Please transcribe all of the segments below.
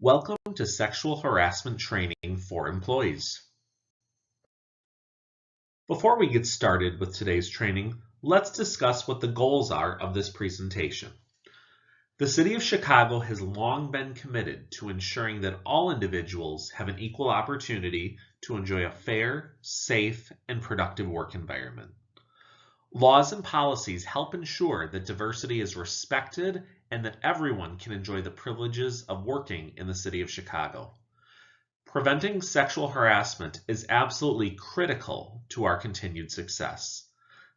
Welcome to Sexual Harassment Training for Employees. Before we get started with today's training, let's discuss what the goals are of this presentation. The City of Chicago has long been committed to ensuring that all individuals have an equal opportunity to enjoy a fair, safe, and productive work environment. Laws and policies help ensure that diversity is respected and that everyone can enjoy the privileges of working in the City of Chicago. Preventing sexual harassment is absolutely critical to our continued success.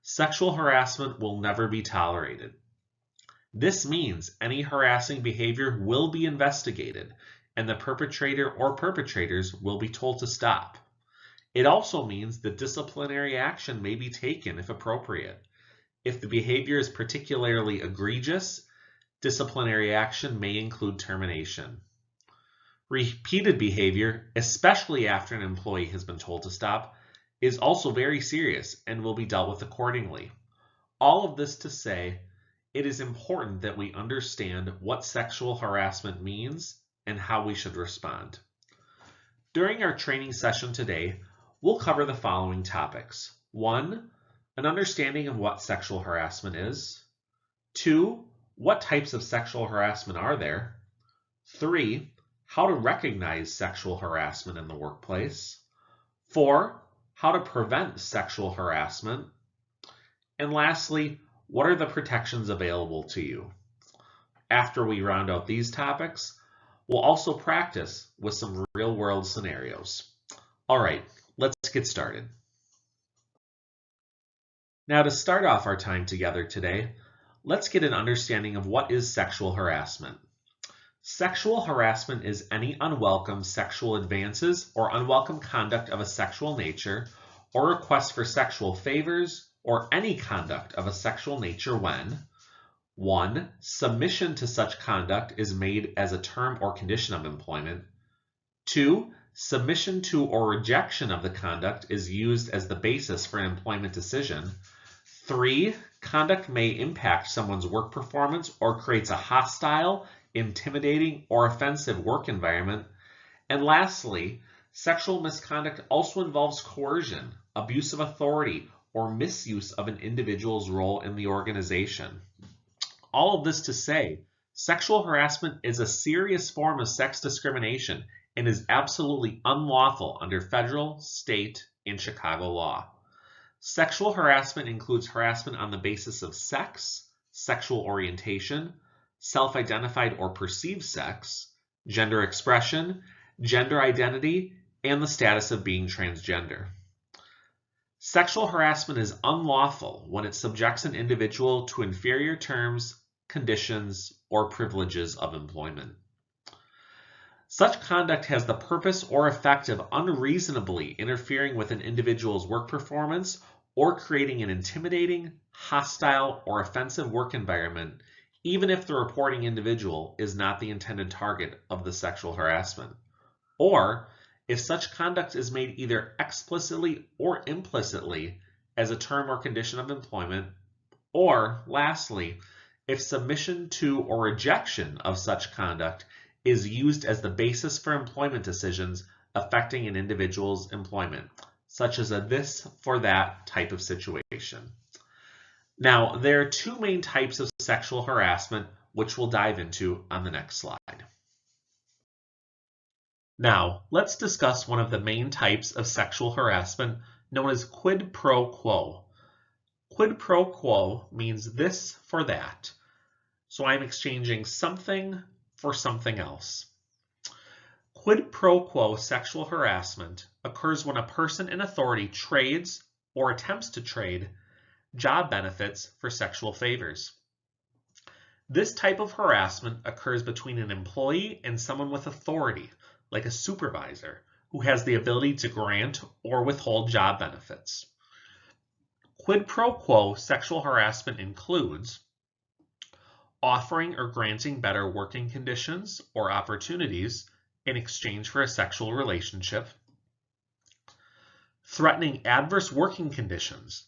Sexual harassment will never be tolerated. This means any harassing behavior will be investigated, and the perpetrator or perpetrators will be told to stop. It also means that disciplinary action may be taken if appropriate. If the behavior is particularly egregious, disciplinary action may include termination. Repeated behavior, especially after an employee has been told to stop, is also very serious and will be dealt with accordingly. All of this to say, it is important that we understand what sexual harassment means and how we should respond. During our training session today, we'll cover the following topics. 1, an understanding of what sexual harassment is. 2, what types of sexual harassment are there? 3, how to recognize sexual harassment in the workplace. 4, how to prevent sexual harassment. And lastly, what are the protections available to you? After we round out these topics, we'll also practice with some real-world scenarios. All right, let's get started. Now, to start off our time together today, let's get an understanding of what is sexual harassment. Sexual harassment is any unwelcome sexual advances or unwelcome conduct of a sexual nature or request for sexual favors or any conduct of a sexual nature when 1, submission to such conduct is made as a term or condition of employment. 2, submission to or rejection of the conduct is used as the basis for an employment decision. 3, conduct may impact someone's work performance or creates a hostile, intimidating, or offensive work environment. And lastly, sexual misconduct also involves coercion, abuse of authority, or misuse of an individual's role in the organization. All of this to say, sexual harassment is a serious form of sex discrimination and is absolutely unlawful under federal, state, and Chicago law. Sexual harassment includes harassment on the basis of sex, sexual orientation, self-identified or perceived sex, gender expression, gender identity, and the status of being transgender. Sexual harassment is unlawful when it subjects an individual to inferior terms, conditions, or privileges of employment. Such conduct has the purpose or effect of unreasonably interfering with an individual's work performance or creating an intimidating, hostile, or offensive work environment, even if the reporting individual is not the intended target of the sexual harassment, or if such conduct is made either explicitly or implicitly as a term or condition of employment, or lastly, if submission to or rejection of such conduct is used as the basis for employment decisions affecting an individual's employment, such as a this for that type of situation. Now, there are 2 main types of sexual harassment, which we'll dive into on the next slide. Now, let's discuss one of the main types of sexual harassment known as quid pro quo. Quid pro quo means this for that. So I'm exchanging something for something else. Quid pro quo sexual harassment occurs when a person in authority trades or attempts to trade job benefits for sexual favors. This type of harassment occurs between an employee and someone with authority, like a supervisor, who has the ability to grant or withhold job benefits. Quid pro quo sexual harassment includes offering or granting better working conditions or opportunities in exchange for a sexual relationship, threatening adverse working conditions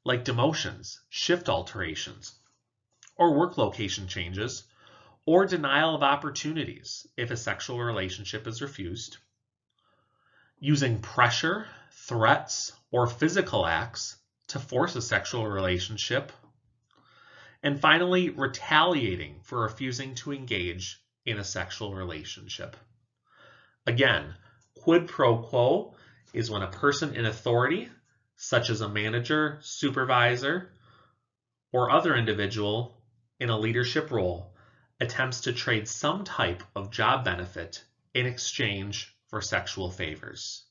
like demotions, shift alterations, or work location changes, or denial of opportunities if a sexual relationship is refused, using pressure, threats, or physical acts to force a sexual relationship, and finally, retaliating for refusing to engage in a sexual relationship. Again, quid pro quo is when a person in authority, such as a manager, supervisor, or other individual in a leadership role, attempts to trade some type of job benefit in exchange for sexual favors.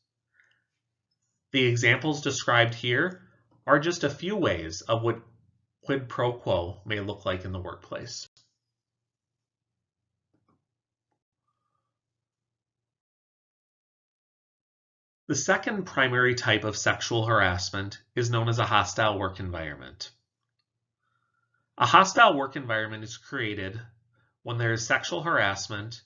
The examples described here are just a few ways of what quid pro quo may look like in the workplace. The second primary type of sexual harassment is known as a hostile work environment. A hostile work environment is created when there is sexual harassment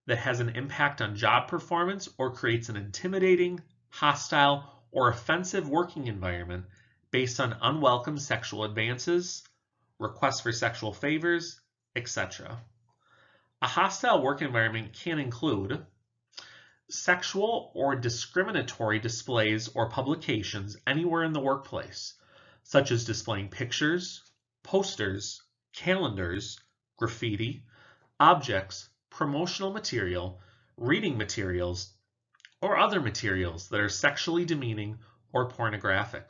that has an impact on job performance or creates an intimidating, hostile, or offensive working environment based on unwelcome sexual advances, requests for sexual favors, etc. A hostile work environment can include sexual or discriminatory displays or publications anywhere in the workplace, such as displaying pictures, posters, calendars, graffiti, objects, promotional material, reading materials, or other materials that are sexually demeaning or pornographic.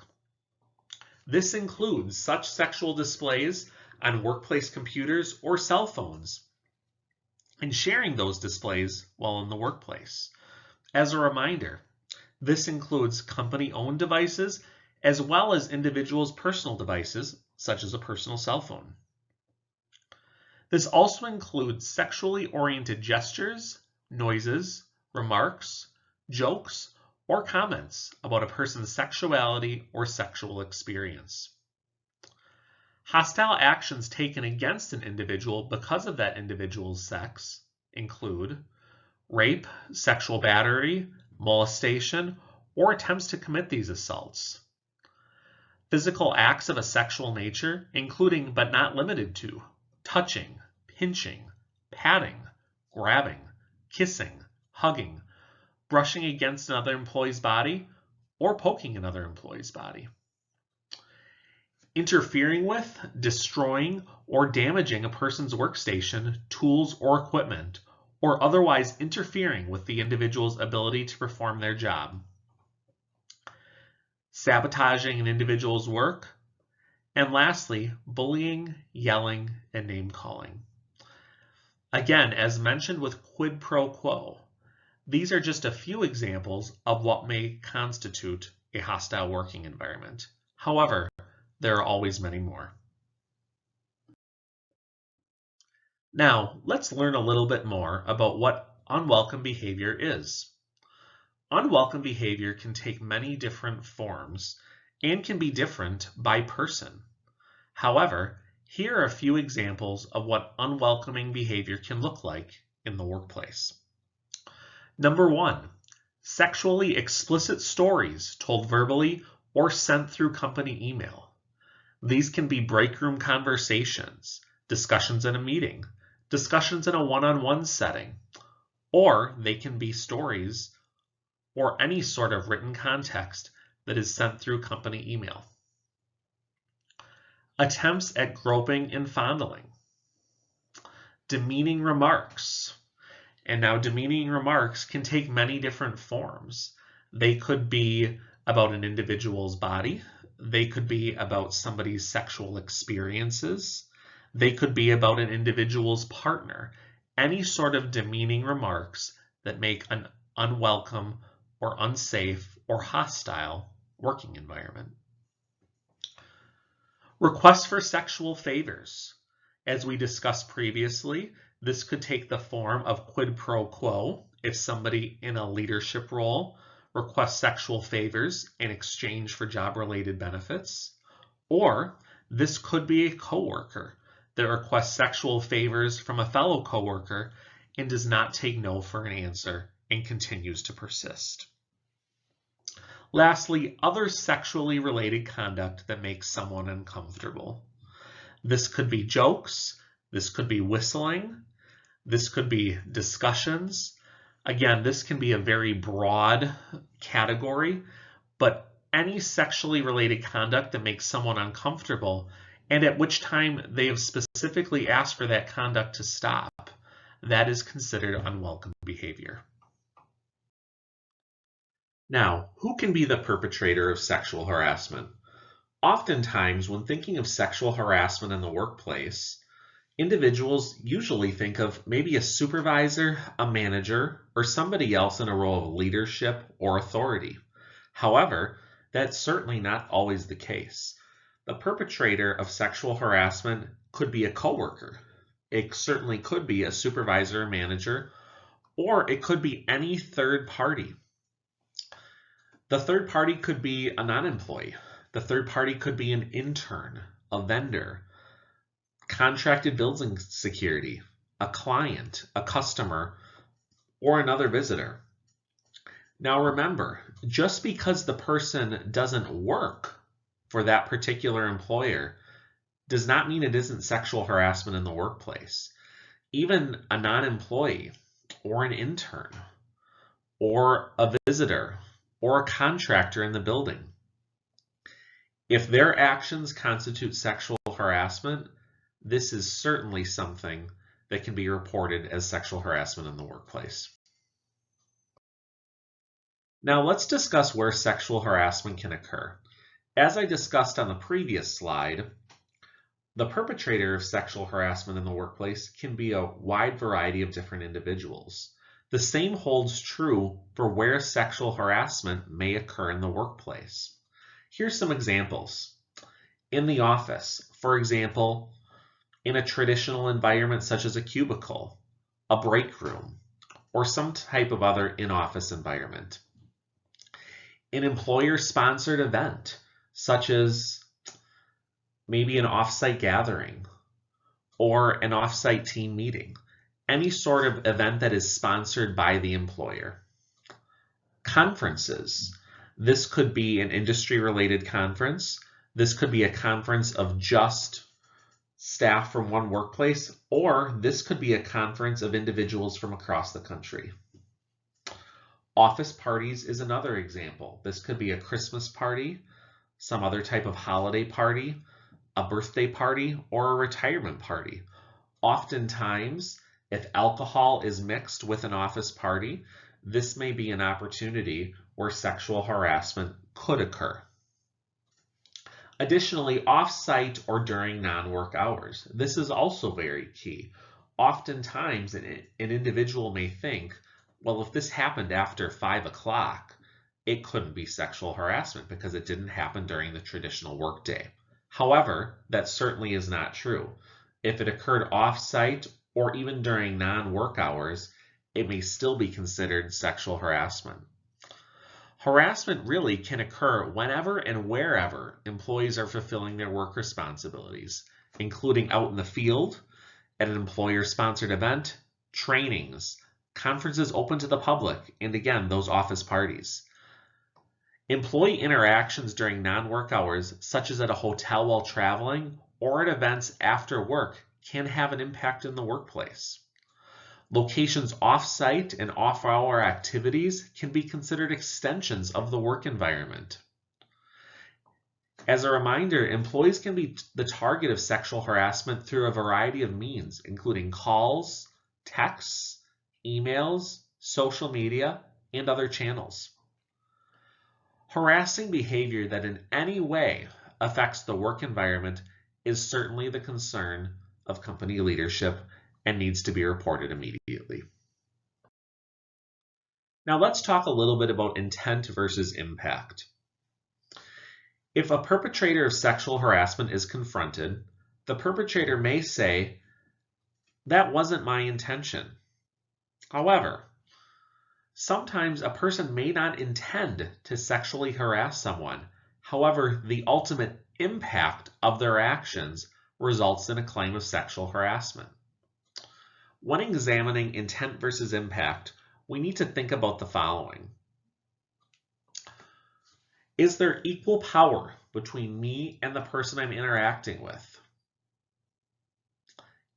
This includes such sexual displays on workplace computers or cell phones, and sharing those displays while in the workplace. As a reminder, this includes company-owned devices as well as individuals' personal devices, such as a personal cell phone. This also includes sexually oriented gestures, noises, remarks, jokes, or comments about a person's sexuality or sexual experience. Hostile actions taken against an individual because of that individual's sex include rape, sexual battery, molestation, or attempts to commit these assaults. Physical acts of a sexual nature, including but not limited to touching, pinching, patting, grabbing, kissing, hugging, brushing against another employee's body, or poking another employee's body. Interfering with, destroying, or damaging a person's workstation, tools, or equipment, or otherwise interfering with the individual's ability to perform their job. Sabotaging an individual's work. And lastly, bullying, yelling, and name-calling. Again, as mentioned with quid pro quo, these are just a few examples of what may constitute a hostile working environment. However, there are always many more. Now, let's learn a little bit more about what unwelcome behavior is. Unwelcome behavior can take many different forms and can be different by person. However, here are a few examples of what unwelcoming behavior can look like in the workplace. Number 1, sexually explicit stories told verbally or sent through company email. These can be break room conversations, discussions in a meeting, discussions in a one-on-one setting, or they can be stories or any sort of written context that is sent through company email. Attempts at groping and fondling. Demeaning remarks. And now demeaning remarks can take many different forms. They could be about an individual's body. They could be about somebody's sexual experiences. They could be about an individual's partner. Any sort of demeaning remarks that make an unwelcome or unsafe or hostile working environment. Requests for sexual favors. As we discussed previously, this could take the form of quid pro quo if somebody in a leadership role requests sexual favors in exchange for job-related benefits, or this could be a coworker that requests sexual favors from a fellow coworker and does not take no for an answer and continues to persist. Lastly, other sexually related conduct that makes someone uncomfortable. This could be jokes, This could be whistling. This could be discussions. Again, this can be a very broad category, but any sexually related conduct that makes someone uncomfortable and at which time they have specifically asked for that conduct to stop, that is considered unwelcome behavior. Now, who can be the perpetrator of sexual harassment? Oftentimes, when thinking of sexual harassment in the workplace, individuals usually think of maybe a supervisor, a manager, or somebody else in a role of leadership or authority. However, that's certainly not always the case. The perpetrator of sexual harassment could be a coworker. It certainly could be a supervisor or manager, or it could be any third party. The third party could be a non-employee. The third party could be an intern, a vendor, contracted building security, a client, a customer, or another visitor. Now remember, just because the person doesn't work for that particular employer does not mean it isn't sexual harassment in the workplace. Even a non-employee or an intern or a visitor or a contractor in the building, if their actions constitute sexual harassment, this is certainly something that can be reported as sexual harassment in the workplace. Now let's discuss where sexual harassment can occur. As I discussed on the previous slide, the perpetrator of sexual harassment in the workplace can be a wide variety of different individuals. The same holds true for where sexual harassment may occur in the workplace. Here's some examples. In the office, for example, in a traditional environment such as a cubicle, a break room, or some type of other in-office environment. An employer-sponsored event, such as maybe an off-site gathering or an off-site team meeting. Any sort of event that is sponsored by the employer. Conferences. This could be an industry-related conference. This could be a conference of just staff from one workplace, or this could be a conference of individuals from across the country. Office parties is another example. This could be a Christmas party, some other type of holiday party, a birthday party, or a retirement party. Oftentimes, if alcohol is mixed with an office party, this may be an opportunity where sexual harassment could occur. Additionally, off-site or during non-work hours. This is also very key. Oftentimes, an individual may think, well, if this happened after 5 o'clock, it couldn't be sexual harassment because it didn't happen during the traditional workday. However, that certainly is not true. If it occurred off-site or even during non-work hours, it may still be considered sexual harassment. Harassment really can occur whenever and wherever employees are fulfilling their work responsibilities, including out in the field, at an employer-sponsored event, trainings, conferences open to the public, and again, those office parties. Employee interactions during non-work hours, such as at a hotel while traveling or at events after work, can have an impact in the workplace. Locations off-site and off-hour activities can be considered extensions of the work environment. As a reminder, employees can be the target of sexual harassment through a variety of means, including calls, texts, emails, social media, and other channels. Harassing behavior that in any way affects the work environment is certainly the concern of company leadership and needs to be reported immediately. Now let's talk a little bit about intent versus impact. If a perpetrator of sexual harassment is confronted, the perpetrator may say, "That wasn't my intention." However, sometimes a person may not intend to sexually harass someone. However, the ultimate impact of their actions results in a claim of sexual harassment. When examining intent versus impact, we need to think about the following. Is there equal power between me and the person I'm interacting with?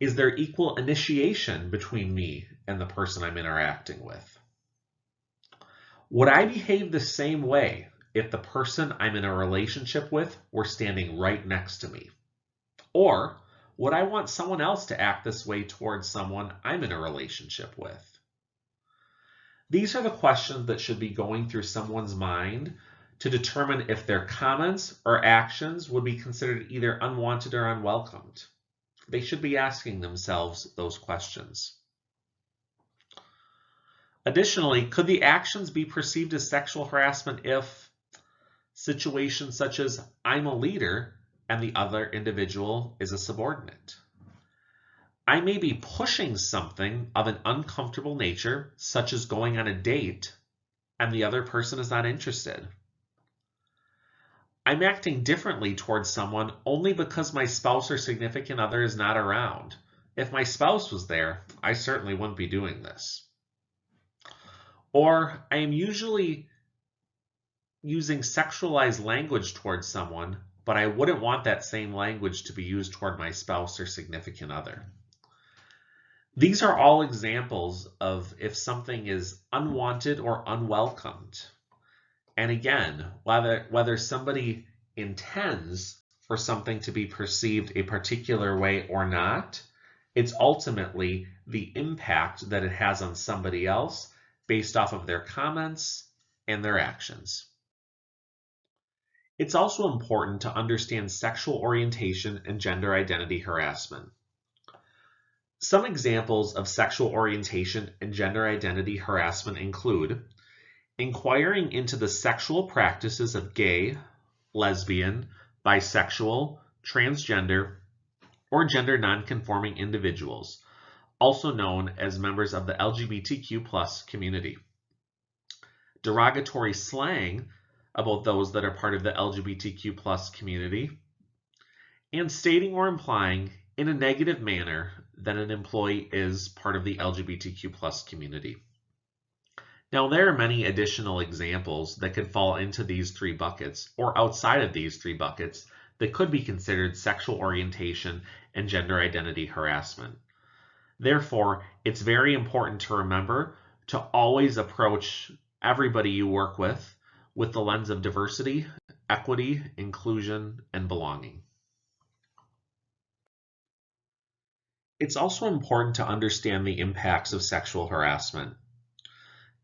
Is there equal initiation between me and the person I'm interacting with? Would I behave the same way if the person I'm in a relationship with were standing right next to me? Or would I want someone else to act this way towards someone I'm in a relationship with? These are the questions that should be going through someone's mind to determine if their comments or actions would be considered either unwanted or unwelcomed. They should be asking themselves those questions. Additionally, could the actions be perceived as sexual harassment if situations such as I'm a leader and the other individual is a subordinate? I may be pushing something of an uncomfortable nature, such as going on a date, and the other person is not interested. I'm acting differently towards someone only because my spouse or significant other is not around. If my spouse was there, I certainly wouldn't be doing this. Or I am usually using sexualized language towards someone, but I wouldn't want that same language to be used toward my spouse or significant other. These are all examples of if something is unwanted or unwelcomed. And again, whether somebody intends for something to be perceived a particular way or not, it's ultimately the impact that it has on somebody else based off of their comments and their actions. It's also important to understand sexual orientation and gender identity harassment. Some examples of sexual orientation and gender identity harassment include inquiring into the sexual practices of gay, lesbian, bisexual, transgender, or gender nonconforming individuals, also known as members of the LGBTQ+ community. Derogatory slang about those that are part of the LGBTQ+ community, and stating or implying in a negative manner that an employee is part of the LGBTQ+ community. Now, there are many additional examples that could fall into these three buckets or outside of these three buckets that could be considered sexual orientation and gender identity harassment. Therefore, it's very important to remember to always approach everybody you work with the lens of diversity, equity, inclusion, and belonging. It's also important to understand the impacts of sexual harassment.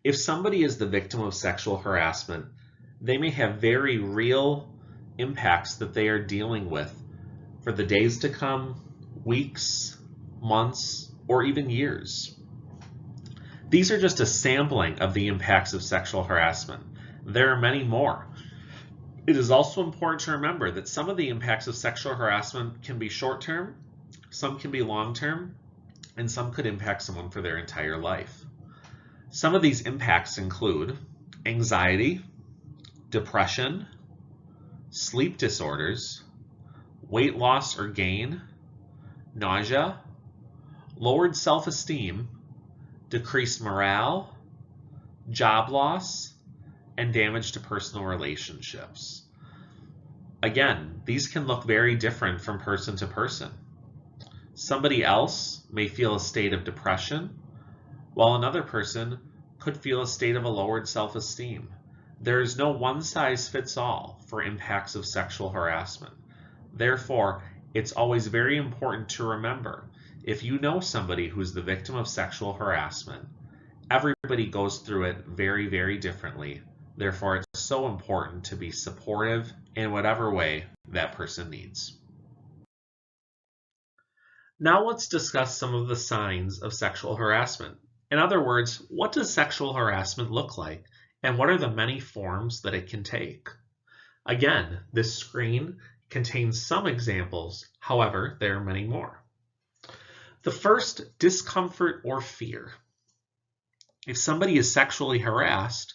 If somebody is the victim of sexual harassment, they may have very real impacts that they are dealing with for the days to come, weeks, months, or even years. These are just a sampling of the impacts of sexual harassment. There are many more. It is also important to remember that some of the impacts of sexual harassment can be short-term, some can be long-term, and some could impact someone for their entire life. Some of these impacts include anxiety, depression, sleep disorders, weight loss or gain, nausea, lowered self-esteem, decreased morale, job loss, and damage to personal relationships. Again, these can look very different from person to person. Somebody else may feel a state of depression, while another person could feel a state of a lowered self-esteem. There is no one-size-fits-all for impacts of sexual harassment. Therefore, it's always very important to remember, if you know somebody who's the victim of sexual harassment, everybody goes through it very, very differently. Therefore, it's so important to be supportive in whatever way that person needs. Now let's discuss some of the signs of sexual harassment. In other words, what does sexual harassment look like, and what are the many forms that it can take? Again, this screen contains some examples, however, there are many more. The first, discomfort or fear. If somebody is sexually harassed,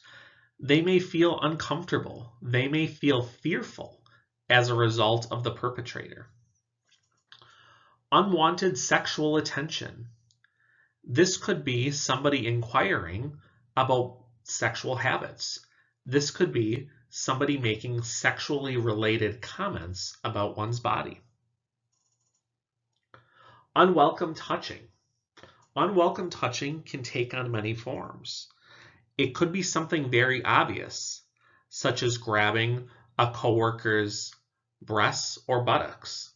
they may feel uncomfortable, they may feel fearful as a result of the perpetrator. Unwanted sexual attention. This could be somebody inquiring about sexual habits. This could be somebody making sexually related comments about one's body. Unwelcome touching. Unwelcome touching can take on many forms. It could be something very obvious, such as grabbing a coworker's breasts or buttocks.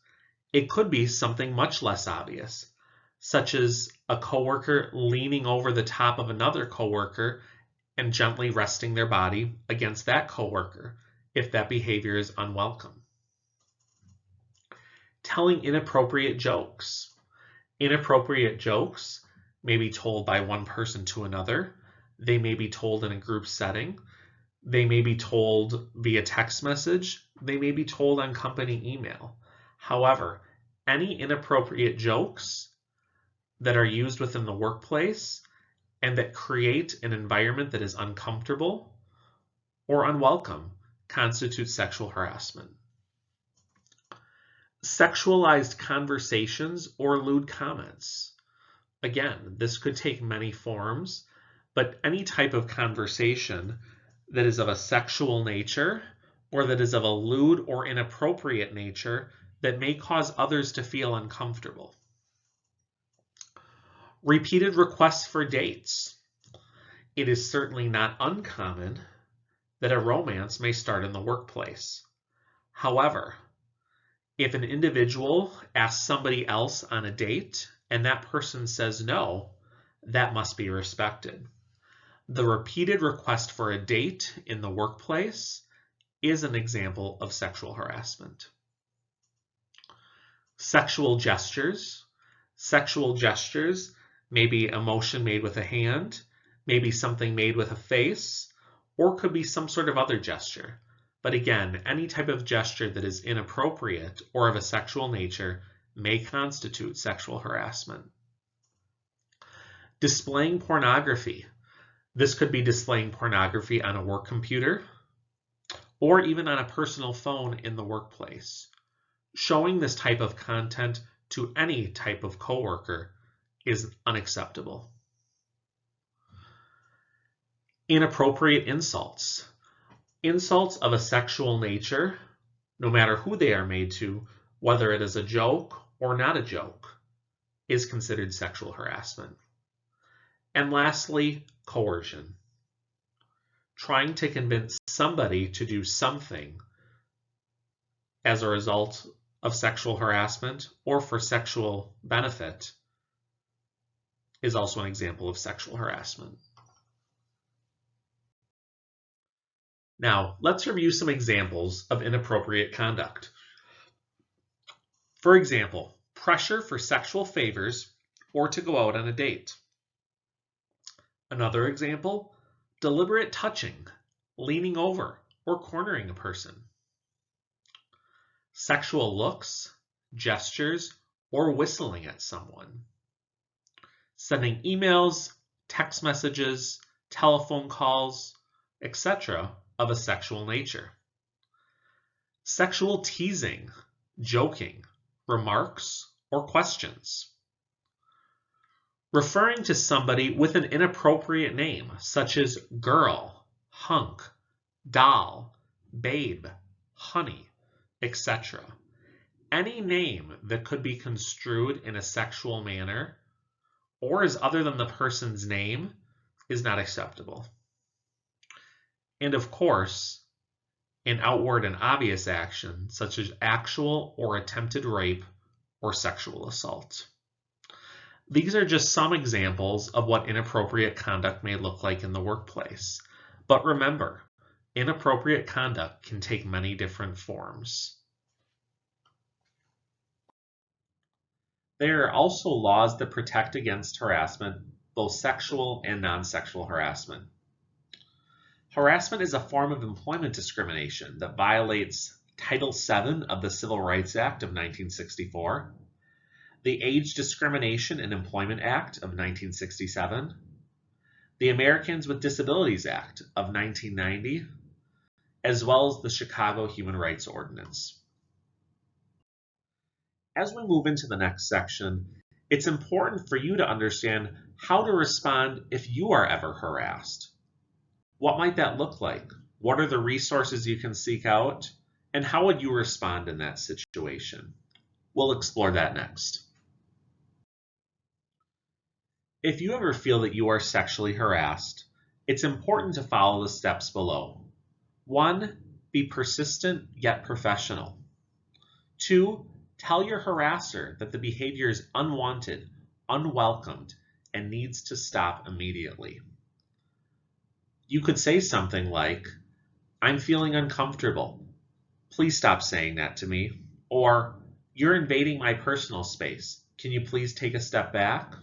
It could be something much less obvious, such as a coworker leaning over the top of another coworker and gently resting their body against that coworker, if that behavior is unwelcome. Telling inappropriate jokes. Inappropriate jokes may be told by one person to another. They may be told in a group setting. They may be told via text message. They may be told on company email. However, any inappropriate jokes that are used within the workplace and that create an environment that is uncomfortable or unwelcome constitute sexual harassment. Sexualized conversations or lewd comments. Again, this could take many forms, but any type of conversation that is of a sexual nature or that is of a lewd or inappropriate nature that may cause others to feel uncomfortable. Repeated requests for dates. It is certainly not uncommon that a romance may start in the workplace. However, if an individual asks somebody else on a date and that person says no, that must be respected. The repeated request for a date in the workplace is an example of sexual harassment. Sexual gestures. Sexual gestures may be a motion made with a hand, maybe something made with a face, or could be some sort of other gesture. But again, any type of gesture that is inappropriate or of a sexual nature may constitute sexual harassment. Displaying pornography. This could be displaying pornography on a work computer or even on a personal phone in the workplace. Showing this type of content to any type of coworker is unacceptable. Inappropriate insults. Insults of a sexual nature, no matter who they are made to, whether it is a joke or not a joke, is considered sexual harassment. And lastly, coercion. Trying to convince somebody to do something as a result of sexual harassment or for sexual benefit is also an example of sexual harassment. Now, let's review some examples of inappropriate conduct. For example, pressure for sexual favors or to go out on a date. Another example, deliberate touching, leaning over, or cornering a person. Sexual looks, gestures, or whistling at someone. Sending emails, text messages, telephone calls, etc. of a sexual nature. Sexual teasing, joking, remarks, or questions. Referring to somebody with an inappropriate name, such as girl, hunk, doll, babe, honey, etc. Any name that could be construed in a sexual manner or is other than the person's name is not acceptable. And of course, an outward and obvious action such as actual or attempted rape or sexual assault. These are just some examples of what inappropriate conduct may look like in the workplace. But remember, inappropriate conduct can take many different forms. There are also laws that protect against harassment, both sexual and non-sexual harassment. Harassment is a form of employment discrimination that violates Title VII of the Civil Rights Act of 1964, the Age Discrimination in Employment Act of 1967, the Americans with Disabilities Act of 1990, as well as the Chicago Human Rights Ordinance. As we move into the next section, it's important for you to understand how to respond if you are ever harassed. What might that look like? What are the resources you can seek out? And how would you respond in that situation? We'll explore that next. If you ever feel that you are sexually harassed, it's important to follow the steps below. 1. Be persistent yet professional. 2. Tell your harasser that the behavior is unwanted, unwelcomed, and needs to stop immediately. You could say something like, "I'm feeling uncomfortable. Please stop saying that to me." Or, "You're invading my personal space. Can you please take a step back?"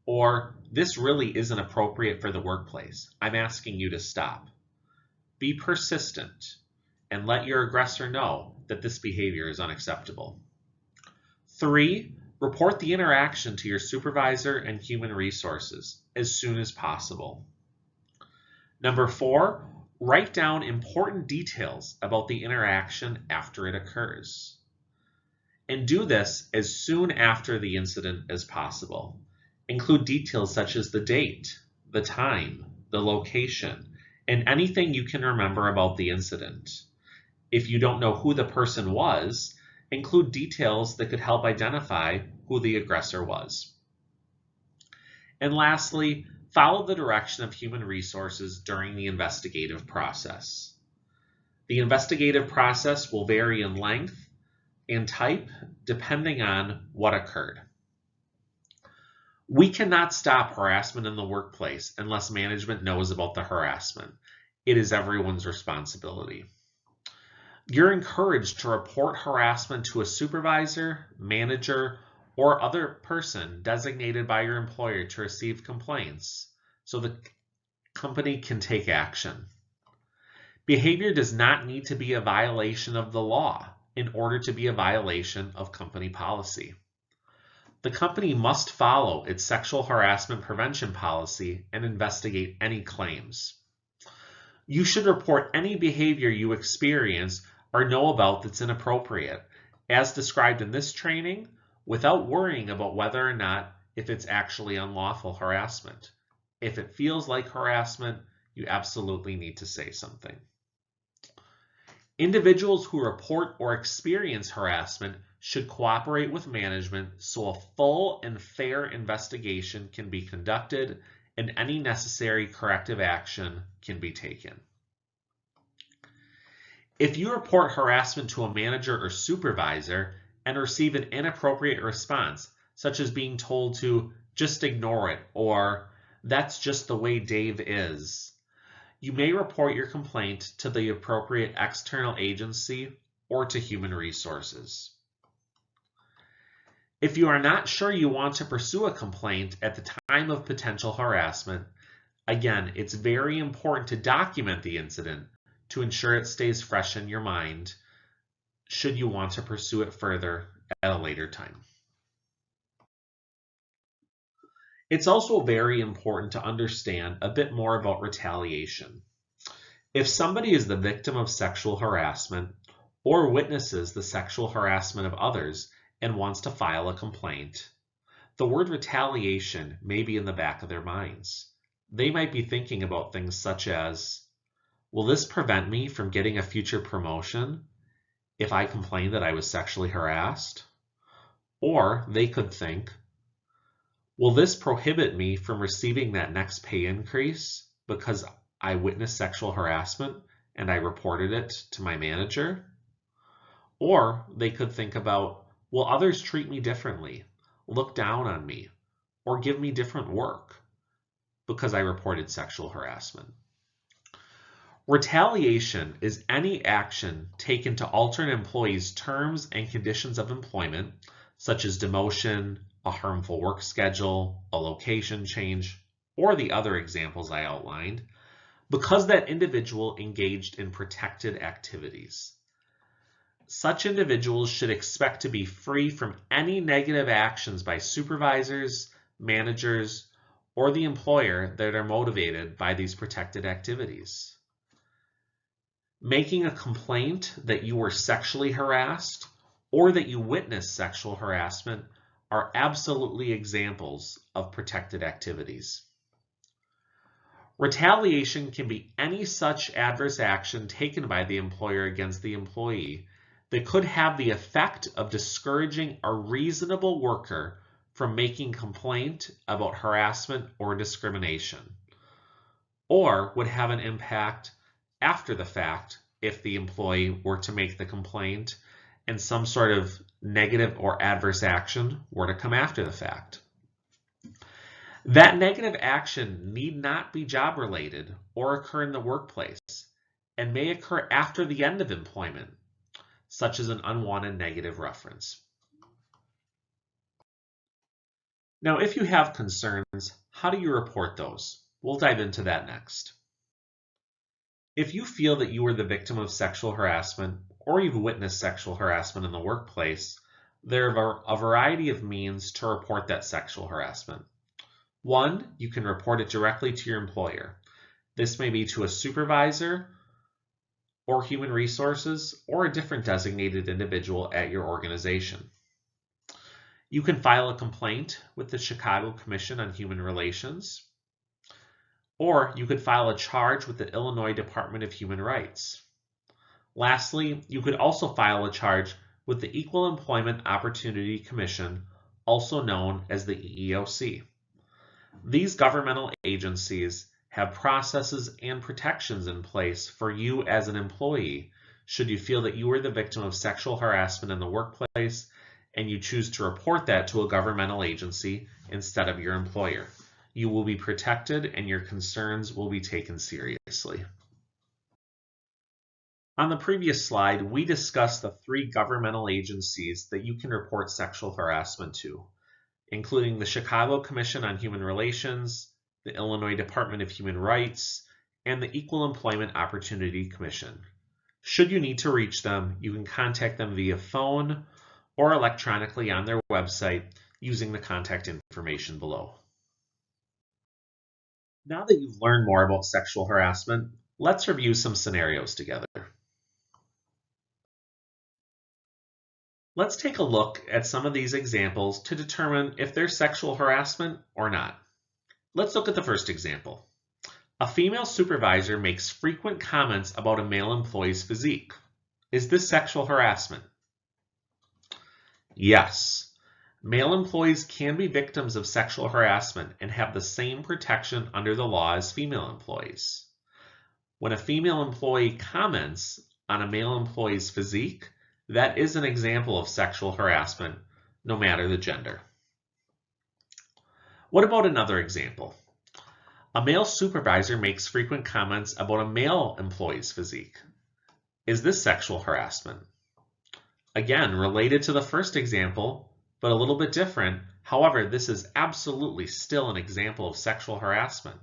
Or, "This really isn't appropriate for the workplace. I'm asking you to stop." Be persistent and let your aggressor know that this behavior is unacceptable. 3. Report the interaction to your supervisor and human resources as soon as possible. 4. Write down important details about the interaction after it occurs. And do this as soon after the incident as possible. Include details such as the date, the time, the location, and anything you can remember about the incident. If you don't know who the person was, include details that could help identify who the aggressor was. And lastly, follow the direction of human resources during the investigative process. The investigative process will vary in length and type depending on what occurred. We cannot stop harassment in the workplace unless management knows about the harassment. It is everyone's responsibility. You're encouraged to report harassment to a supervisor, manager, or other person designated by your employer to receive complaints so the company can take action. Behavior does not need to be a violation of the law in order to be a violation of company policy. The company must follow its sexual harassment prevention policy and investigate any claims. You should report any behavior you experience or know about that's inappropriate, as described in this training, without worrying about whether or not if it's actually unlawful harassment. If it feels like harassment, you absolutely need to say something. Individuals who report or experience harassment should cooperate with management so a full and fair investigation can be conducted and any necessary corrective action can be taken. If you report harassment to a manager or supervisor and receive an inappropriate response, such as being told to just ignore it or "that's just the way Dave is," you may report your complaint to the appropriate external agency or to human resources. If you are not sure you want to pursue a complaint at the time of potential harassment, again, it's very important to document the incident to ensure it stays fresh in your mind should you want to pursue it further at a later time. It's also very important to understand a bit more about retaliation. If somebody is the victim of sexual harassment or witnesses the sexual harassment of others and wants to file a complaint, the word retaliation may be in the back of their minds. They might be thinking about things such as, will this prevent me from getting a future promotion if I complain that I was sexually harassed? Or they could think, will this prohibit me from receiving that next pay increase because I witnessed sexual harassment and I reported it to my manager? Or they could think about, will others treat me differently, look down on me, or give me different work because I reported sexual harassment? Retaliation is any action taken to alter an employee's terms and conditions of employment, such as demotion, a harmful work schedule, a location change, or the other examples I outlined, because that individual engaged in protected activities. Such individuals should expect to be free from any negative actions by supervisors, managers, or the employer that are motivated by these protected activities. Making a complaint that you were sexually harassed or that you witnessed sexual harassment are absolutely examples of protected activities. Retaliation can be any such adverse action taken by the employer against the employee that could have the effect of discouraging a reasonable worker from making complaint about harassment or discrimination, or would have an impact after the fact if the employee were to make the complaint and some sort of negative or adverse action were to come after the fact. That negative action need not be job related or occur in the workplace and may occur after the end of employment, such as an unwanted negative reference. Now, if you have concerns, how do you report those? We'll dive into that next. If you feel that you were the victim of sexual harassment or you've witnessed sexual harassment in the workplace, there are a variety of means to report that sexual harassment. One, you can report it directly to your employer. This may be to a supervisor or human resources or a different designated individual at your organization. You can file a complaint with the Chicago Commission on Human Relations, or you could file a charge with the Illinois Department of Human Rights. Lastly, you could also file a charge with the Equal Employment Opportunity Commission, also known as the EEOC. These governmental agencies have processes and protections in place for you as an employee should you feel that you were the victim of sexual harassment in the workplace and you choose to report that to a governmental agency instead of your employer. You will be protected and your concerns will be taken seriously. On the previous slide, we discussed the 3 governmental agencies that you can report sexual harassment to, including the Chicago Commission on Human Relations, the Illinois Department of Human Rights, and the Equal Employment Opportunity Commission. Should you need to reach them, you can contact them via phone or electronically on their website using the contact information below. Now that you've learned more about sexual harassment, let's review some scenarios together. Let's take a look at some of these examples to determine if they're sexual harassment or not. Let's look at the first example. A female supervisor makes frequent comments about a male employee's physique. Is this sexual harassment? Yes. Male employees can be victims of sexual harassment and have the same protection under the law as female employees. When a female employee comments on a male employee's physique, that is an example of sexual harassment, no matter the gender. What about another example? A male supervisor makes frequent comments about a male employee's physique. Is this sexual harassment? Again, related to the first example, but a little bit different. However, this is absolutely still an example of sexual harassment.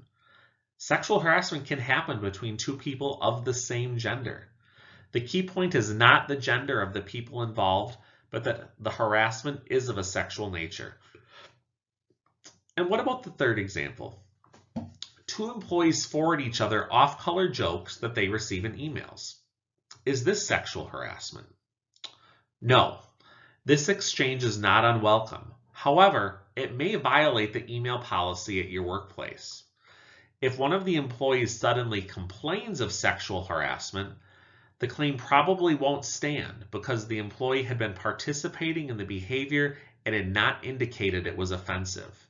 Sexual harassment can happen between 2 people of the same gender. The key point is not the gender of the people involved, but that the harassment is of a sexual nature. And what about the third example? 2 employees forward each other off-color jokes that they receive in emails. Is this sexual harassment? No, this exchange is not unwelcome. However, it may violate the email policy at your workplace. If one of the employees suddenly complains of sexual harassment, the claim probably won't stand because the employee had been participating in the behavior and had not indicated it was offensive.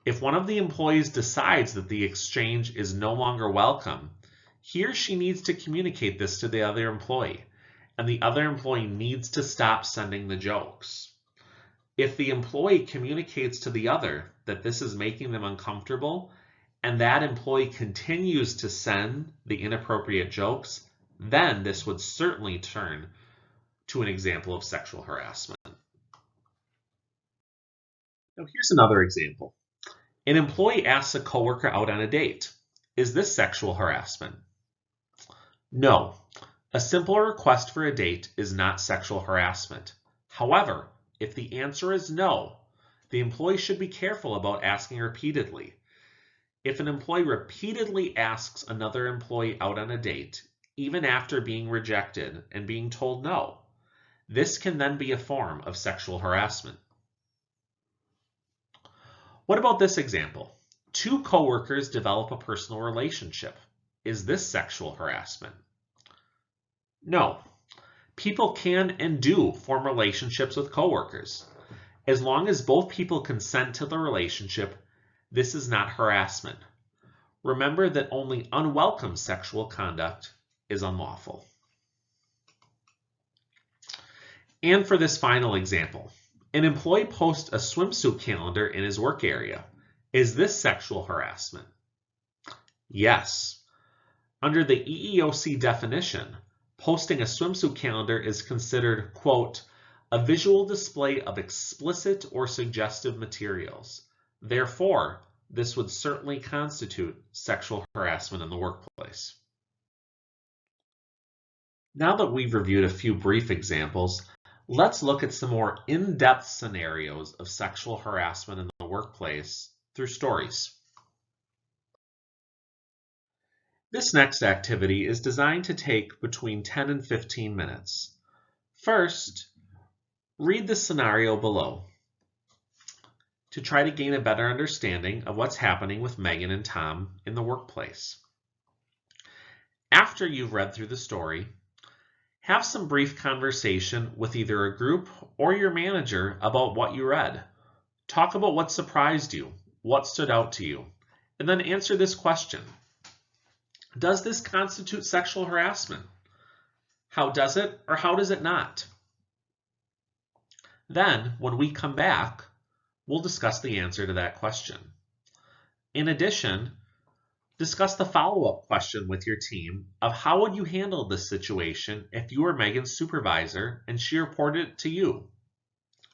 If one of the employees decides that the exchange is no longer welcome, he or she needs to communicate this to the other employee, and the other employee needs to stop sending the jokes. If the employee communicates to the other that this is making them uncomfortable, and that employee continues to send the inappropriate jokes, then this would certainly turn to an example of sexual harassment. Now here's another example. An employee asks a coworker out on a date. Is this sexual harassment? No. A simple request for a date is not sexual harassment. However, if the answer is no, the employee should be careful about asking repeatedly. If an employee repeatedly asks another employee out on a date, even after being rejected and being told no, this can then be a form of sexual harassment. What about this example? 2 coworkers develop a personal relationship. Is this sexual harassment? No. People can and do form relationships with coworkers. As long as both people consent to the relationship, this is not harassment. Remember that only unwelcome sexual conduct is unlawful. And for this final example, an employee posts a swimsuit calendar in his work area. Is this sexual harassment? Yes. Under the EEOC definition, posting a swimsuit calendar is considered, quote, a visual display of explicit or suggestive materials. Therefore, this would certainly constitute sexual harassment in the workplace. Now that we've reviewed a few brief examples, let's look at some more in-depth scenarios of sexual harassment in the workplace through stories. This next activity is designed to take between 10 and 15 minutes. First, read the scenario below to try to gain a better understanding of what's happening with Megan and Tom in the workplace. After you've read through the story, have some brief conversation with either a group or your manager about what you read. Talk about what surprised you, what stood out to you, and then answer this question. Does this constitute sexual harassment? How does it or how does it not? Then, when we come back, we'll discuss the answer to that question. In addition, discuss the follow-up question with your team of how would you handle this situation if you were Megan's supervisor and she reported it to you?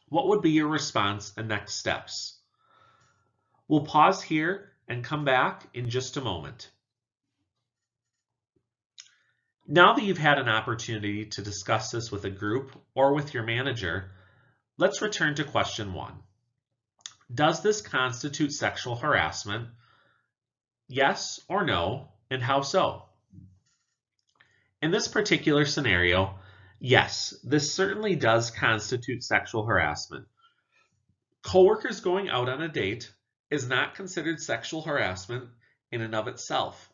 What would be your response and next steps? We'll pause here and come back in just a moment. Now that you've had an opportunity to discuss this with a group or with your manager, let's return to question 1. Does this constitute sexual harassment? Yes or no, and how so? In this particular scenario, yes, this certainly does constitute sexual harassment. Coworkers going out on a date is not considered sexual harassment in and of itself.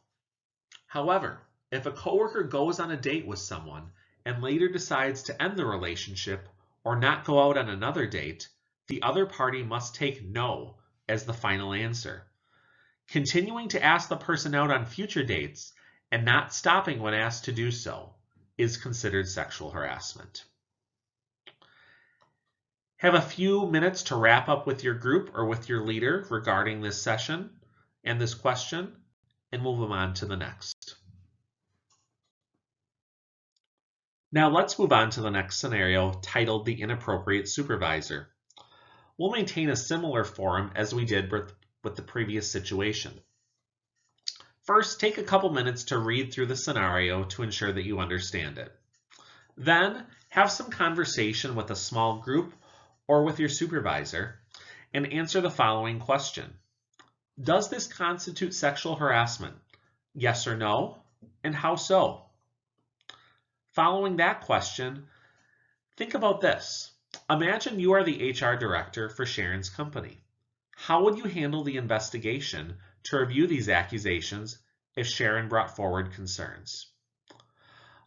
However, if a coworker goes on a date with someone and later decides to end the relationship or not go out on another date, the other party must take no as the final answer. Continuing to ask the person out on future dates and not stopping when asked to do so is considered sexual harassment. Have a few minutes to wrap up with your group or with your leader regarding this session and this question, and we'll move on to the next. Now let's move on to the next scenario titled The Inappropriate Supervisor. We'll maintain a similar form as we did with the previous situation. First, take a couple minutes to read through the scenario to ensure that you understand it. Then, have some conversation with a small group or with your supervisor and answer the following question. Does this constitute sexual harassment? Yes or no, and how so? Following that question, think about this. Imagine you are the HR director for Sharon's company. How would you handle the investigation to review these accusations if Sharon brought forward concerns?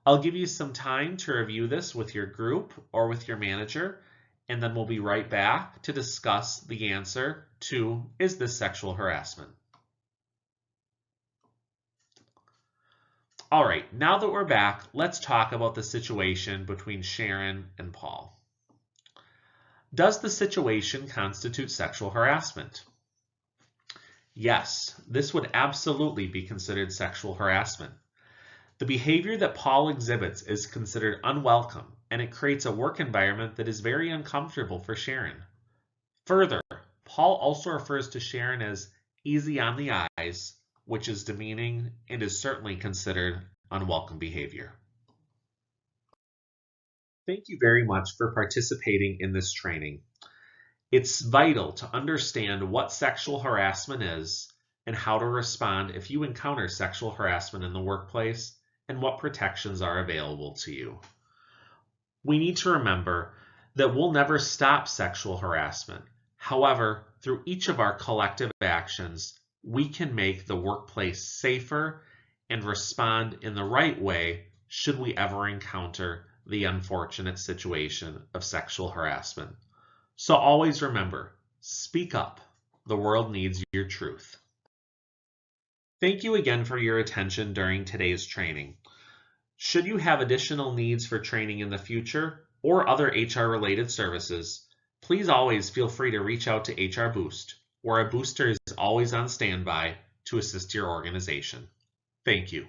I'll give you some time to review this with your group or with your manager, and then we'll be right back to discuss the answer to, is this sexual harassment? All right, now that we're back, let's talk about the situation between Sharon and Paul. Does the situation constitute sexual harassment? Yes, this would absolutely be considered sexual harassment. The behavior that Paul exhibits is considered unwelcome, and it creates a work environment that is very uncomfortable for Sharon. Further, Paul also refers to Sharon as easy on the eyes, which is demeaning and is certainly considered unwelcome behavior. Thank you very much for participating in this training. It's vital to understand what sexual harassment is and how to respond if you encounter sexual harassment in the workplace and what protections are available to you. We need to remember that we'll never stop sexual harassment. However, through each of our collective actions, we can make the workplace safer and respond in the right way should we ever encounter the unfortunate situation of sexual harassment. So always remember, speak up. The world needs your truth. Thank you again for your attention during today's training. Should you have additional needs for training in the future or other HR-related services, please always feel free to reach out to HR Boost, where a booster is always on standby to assist your organization. Thank you.